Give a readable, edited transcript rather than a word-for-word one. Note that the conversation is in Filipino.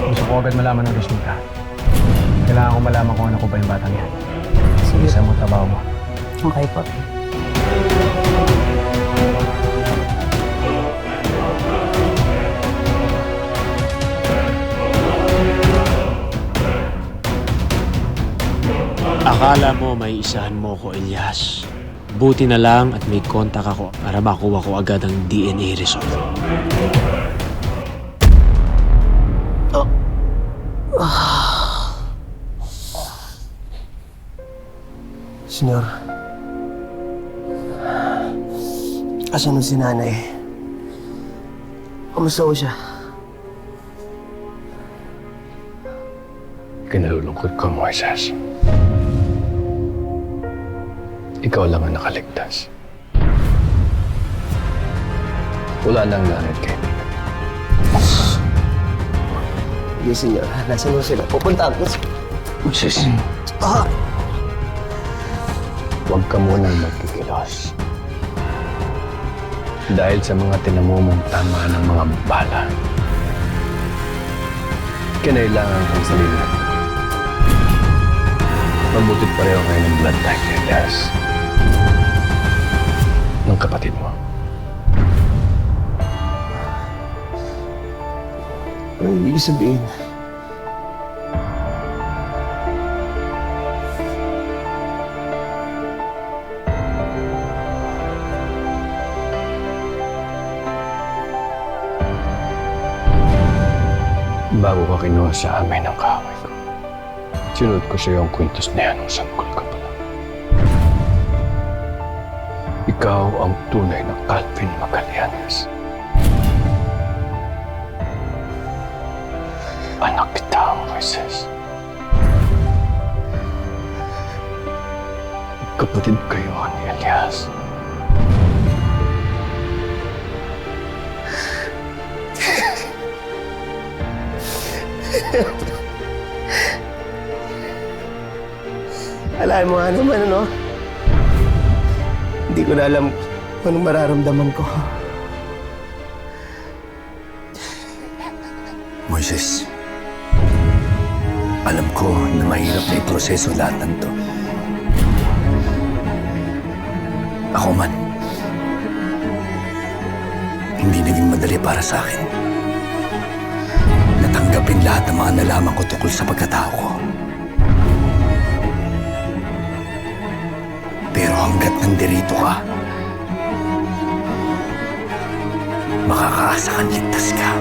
Gusto ko agad malaman ng resulta. Kailangan ko malaman kung ano ko ba yung batang yan. Sige. Isa mo trabaho mo. Okay po. Akala mo may isahan mo ko, Elias. Buti na lang at may kontak ako para makuha ko agad ang DNA result. Senyor, asan si nanay? Kamusta ho siya? Kinalulungkot ko, Moises. Ikaw lang ang nakaligtas. Wala nang langit kaibigan. Sige, senyor. Nasaan ho sila? Pupunta ako. Moises, Ah! huwag ka munang magkikilos. Dahil sa mga tinamumong tama ng mga bala, kinailangan kang salinin. Mabutit pareho kayo ng blood type, Elias. Ng kapatid mo. Anong ibig sabihin? Bago ka kinuha sa amin ng kaaway ko, sinunod ko sa iyo ang kwintos na yan nung sanggol ka pa lang. Ikaw ang tunay na Calvin Magallanes. Anak kita, Moises. Kapatid kayo ni Elias. Alam mo nga naman, ano? Hindi ko na alam kung anong mararamdaman ko. Moises, alam ko na mahirap na iproseso lahat ng to. Ako man, hindi naging madali para sa akin. Natanggapin lahat ng mga nalaman ko tungkol sa pagkatao ko. Pero hanggat nandirito ka, makakaasa kang ligtas ka.